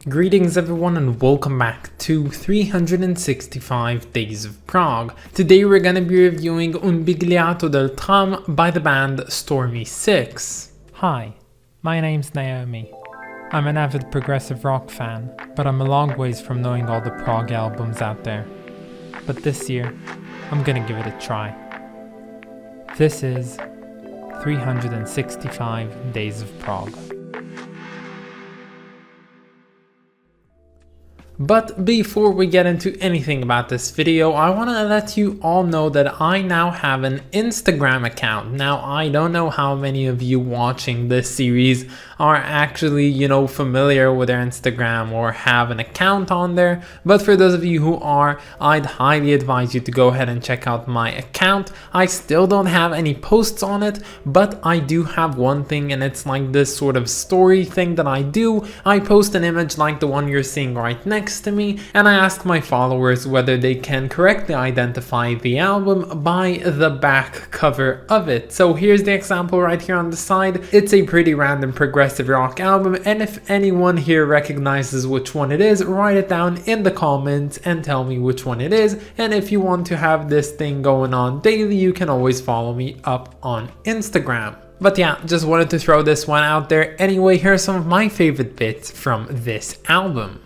Greetings everyone and welcome back to 365 Days of Prog. Today we're gonna be reviewing Un biglietto del tram by the band Stormy Six. Hi, my name's Naomi. I'm an avid progressive rock fan, but I'm a long ways from knowing all the prog albums out there. But this year, I'm gonna give it a try. This is 365 Days of Prog. But before we get into anything about this video, I want to let you all know that I now have an Instagram account. Now, I don't know how many of you watching this series are actually, familiar with their Instagram or have an account on there. But for those of you who are, I'd highly advise you to go ahead and check out my account. I still don't have any posts on it, but I do have one thing, and it's like this sort of story thing that I do. I post an image like the one you're seeing right next to me, and I ask my followers whether they can correctly identify the album by the back cover of it. So here's the example right here on the side. It's a pretty random progressive rock album, and if anyone here recognizes which one it is, write it down in the comments and tell me which one it is. And if you want to have this thing going on daily, you can always follow me up on Instagram. But yeah, just wanted to throw this one out there. Anyway, here are some of my favorite bits from this album.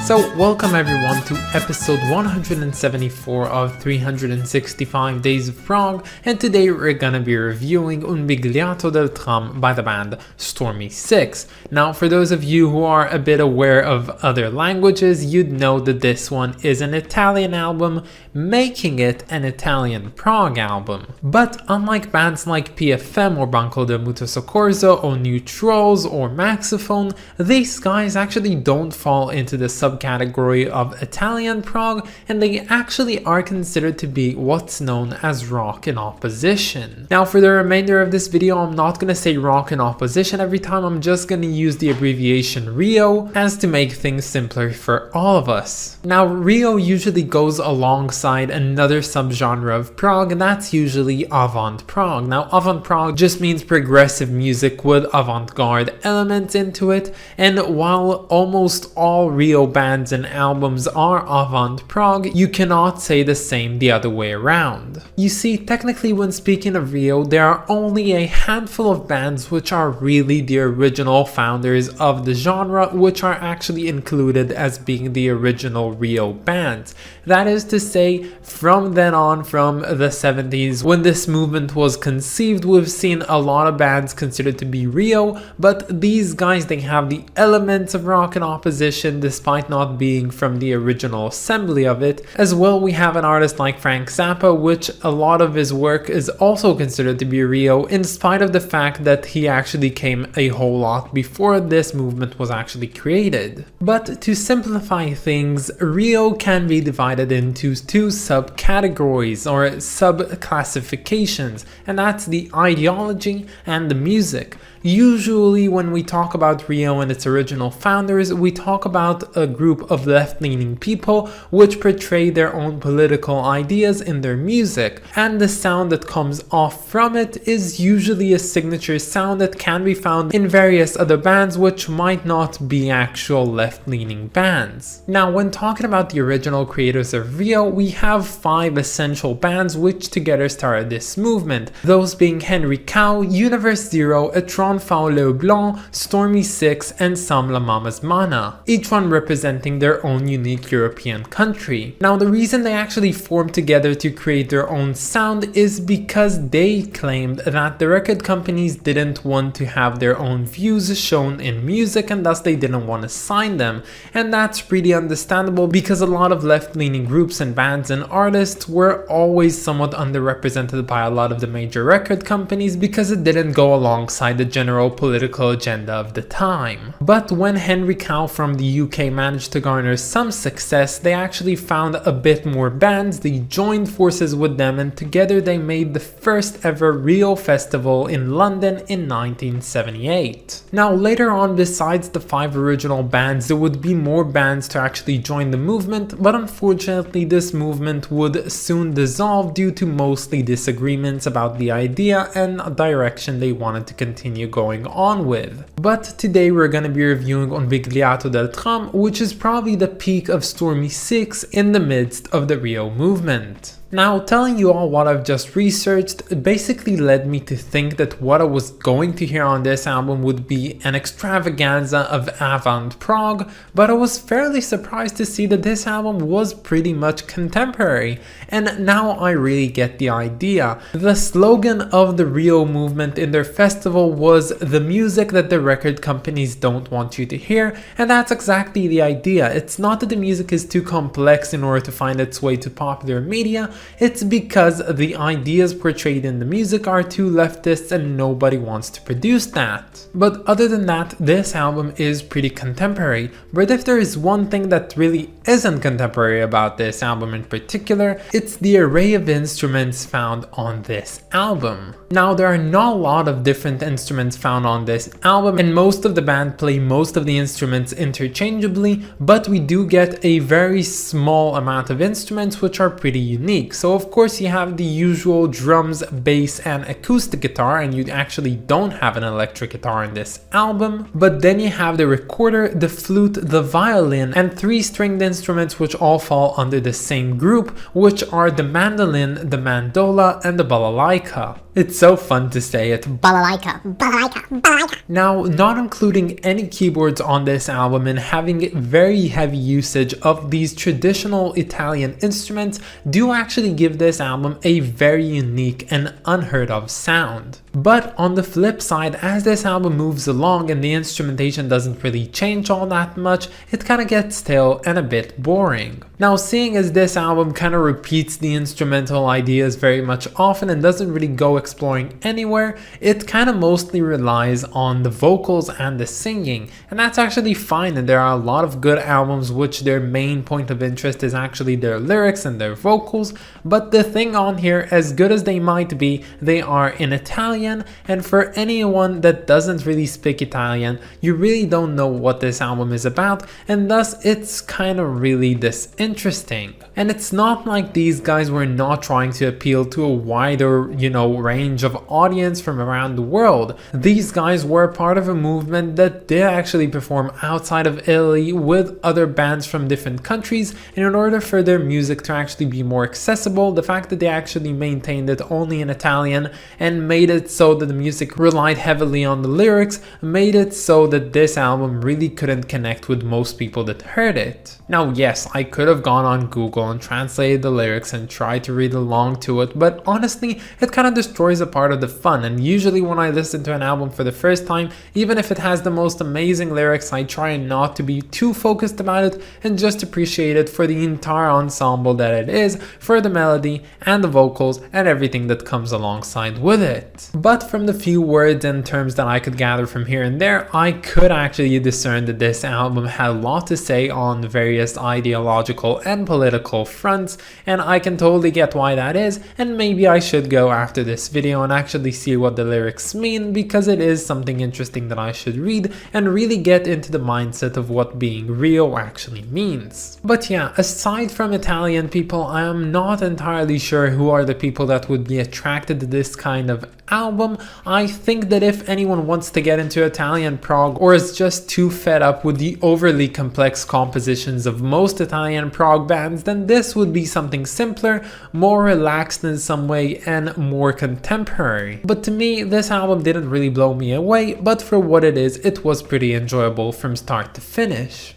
So welcome everyone to episode 174 of 365 Days of Prog, and today we're gonna be reviewing Un biglietto del tram by the band Stormy Six. Now, for those of you who are a bit aware of other languages, you'd know that this one is an Italian album, making it an Italian prog album. But unlike bands like PFM or Banco del Mutuo Soccorso or New Trolls or Maxophone, these guys actually don't fall into the subcategory of Italian prog, and they actually are considered to be what's known as rock in opposition. Now, for the remainder of this video, I'm not gonna say rock in opposition every time. I'm just gonna use the abbreviation RIO as to make things simpler for all of us. Now, RIO usually goes alongside another subgenre of prog, and that's usually avant prog. Now, avant prog just means progressive music with avant-garde elements into it, and while almost all RIO bands and albums are avant prog, you cannot say the same the other way around. You see, technically when speaking of RIO, there are only a handful of bands which are really the original founders of the genre, which are actually included as being the original RIO bands. That is to say, from then on, from the 70s, when this movement was conceived, we've seen a lot of bands considered to be RIO, but these guys, they have the elements of rock in opposition despite not being from the original assembly of it. As well, we have an artist like Frank Zappa, which a lot of his work is also considered to be RIO, in spite of the fact that he actually came a whole lot before this movement was actually created. But to simplify things, RIO can be divided into two subcategories or sub-classifications, and that's the ideology and the music. Usually when we talk about RIO and its original founders, we talk about a group of left-leaning people which portray their own political ideas in their music, and the sound that comes off from it is usually a signature sound that can be found in various other bands which might not be actual left-leaning bands. Now, when talking about the original creators of RIO, we have 5 essential bands which together started this movement, those being Henry Cow, Universe Zero, Etron Le Blanc, Stormy Six, and Sam La Mama's Mana, each one representing their own unique European country. Now, the reason they actually formed together to create their own sound is because they claimed that the record companies didn't want to have their own views shown in music, and thus they didn't want to sign them. And that's pretty understandable because a lot of left-leaning groups and bands and artists were always somewhat underrepresented by a lot of the major record companies because it didn't go alongside the general political agenda of the time. But when Henry Cow from the UK managed managed to garner some success, they actually found a bit more bands, they joined forces with them, and together they made the first ever real festival in London in 1978. Now later on, besides the 5 original bands, there would be more bands to actually join the movement, but unfortunately this movement would soon dissolve due to mostly disagreements about the idea and direction they wanted to continue going on with. But today we're going to be reviewing Un biglietto del tram, which is probably the peak of Stormy Six in the midst of the Rio movement. Now, telling you all what I've just researched basically led me to think that what I was going to hear on this album would be an extravaganza of avant prog, but I was fairly surprised to see that this album was pretty much contemporary, and now I really get the idea. The slogan of the Rio movement in their festival was the music that the record companies don't want you to hear, and that's exactly the idea. It's not that the music is too complex in order to find its way to popular media, it's because the ideas portrayed in the music are too leftist and nobody wants to produce that. But other than that, this album is pretty contemporary. But if there is one thing that really isn't contemporary about this album in particular, it's the array of instruments found on this album. Now, there are not a lot of different instruments found on this album, and most of the band play most of the instruments interchangeably, but we do get a very small amount of instruments which are pretty unique. So of course you have the usual drums, bass, and acoustic guitar, and you actually don't have an electric guitar in this album. But then you have the recorder, the flute, the violin, and 3 stringed instruments which all fall under the same group, which are the mandolin, the mandola, and the balalaika. It's so fun to say it. Balalaika, balalaika, balalaika. Now, not including any keyboards on this album and having very heavy usage of these traditional Italian instruments do actually give this album a very unique and unheard of sound. But on the flip side, as this album moves along and the instrumentation doesn't really change all that much, it kind of gets stale and a bit boring. Now, seeing as this album kind of repeats the instrumental ideas very much often and doesn't really go exploring anywhere, it kind of mostly relies on the vocals and the singing, and that's actually fine. And there are a lot of good albums which their main point of interest is actually their lyrics and their vocals, but the thing on here, as good as they might be, they are in Italian, and for anyone that doesn't really speak Italian, you really don't know what this album is about, and thus it's kind of really disinteresting. And it's not like these guys were not trying to appeal to a wider, range of audience from around the world. These guys were part of a movement that did actually perform outside of Italy with other bands from different countries, and in order for their music to actually be more accessible, the fact that they actually maintained it only in Italian and made it so that the music relied heavily on the lyrics made it so that this album really couldn't connect with most people that heard it. Now, yes, I could have gone on Google and translated the lyrics and tried to read along to it, but honestly, it kind of destroys a part of the fun. And usually when I listen to an album for the first time, even if it has the most amazing lyrics, I try not to be too focused about it and just appreciate it for the entire ensemble that it is, for the melody and the vocals and everything that comes alongside with it. But from the few words and terms that I could gather from here and there, I could actually discern that this album had a lot to say on various ideological and political fronts, and I can totally get why that is, and maybe I should go after this video and actually see what the lyrics mean, because it is something interesting that I should read and really get into the mindset of what being Rio actually means. But yeah, aside from Italian people, I am not entirely sure who are the people that would be attracted to this kind of album. I think that if anyone wants to get into Italian prog or is just too fed up with the overly complex compositions of most Italian prog bands, then this would be something simpler, more relaxed in some way, and more contemporary. But to me, this album didn't really blow me away, but for what it is, it was pretty enjoyable from start to finish.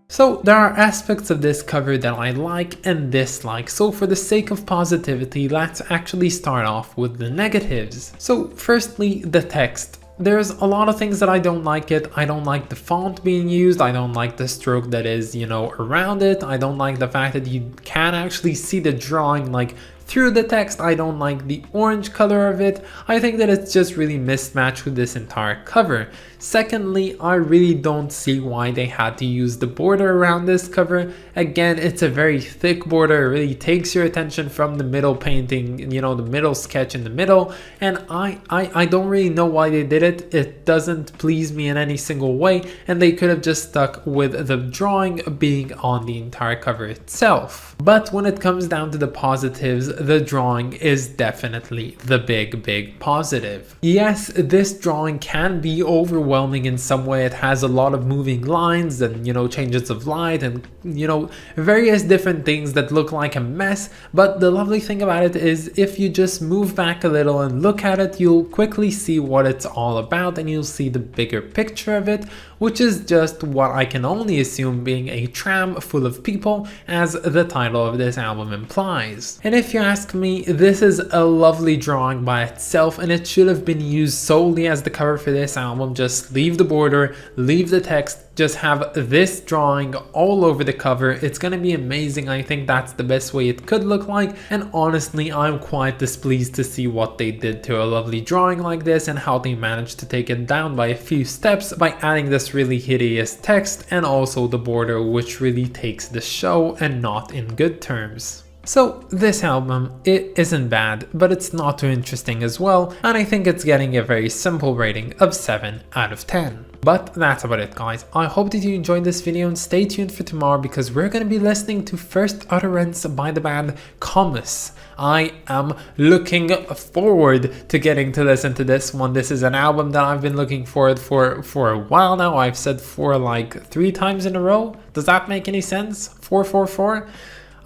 So there are aspects of this cover that I like and dislike, so for the sake of positivity, let's actually start off with the negatives. So firstly, the text. There's a lot of things that I don't like it. I don't like the font being used. I don't like the stroke that is, around it. I don't like the fact that you can actually see the drawing like through the text. I don't like the orange color of it. I think that it's just really mismatched with this entire cover. Secondly, I really don't see why they had to use the border around this cover. Again, it's a very thick border. It really takes your attention from the middle painting, you know, the middle sketch in the middle. And I don't really know why they did it. It doesn't please me in any single way. And they could have just stuck with the drawing being on the entire cover itself. But when it comes down to the positives, the drawing is definitely the big positive. Yes, this drawing can be overwhelming in some way. It has a lot of moving lines and, you know, changes of light and, you know, various different things that look like a mess. But the lovely thing about it is if you just move back a little and look at it, you'll quickly see what it's all about and you'll see the bigger picture of it, which is just what I can only assume being a tram full of people, as the title of this album implies. And if you ask me, this is a lovely drawing by itself and it should have been used solely as the cover for this album. Just leave the border, leave the text, just have this drawing all over the cover. It's gonna be amazing. I think that's the best way it could look like, and honestly I'm quite displeased to see what they did to a lovely drawing like this and how they managed to take it down by a few steps by adding this really hideous text and also the border, which really takes the show and not in good terms. So this album, it isn't bad, but it's not too interesting as well, and I think it's getting a very simple rating of 7 out of 10. But that's about it, guys. I hope that you enjoyed this video and stay tuned for tomorrow because we're going to be listening to First Utterance by the band Comus. I am looking forward to getting to listen to this one. This is an album that I've been looking forward for a while now. I've said 4 like 3 times in a row. Does that make any sense? 444?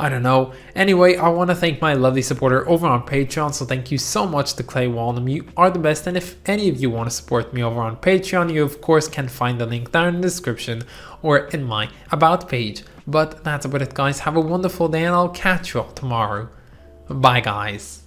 I don't know. Anyway, I want to thank my lovely supporter over on Patreon, so thank you so much to Clay Walnum. You are the best, and if any of you want to support me over on Patreon, you of course can find the link down in the description or in my About page. But that's about it, guys. Have a wonderful day, and I'll catch you all tomorrow. Bye, guys.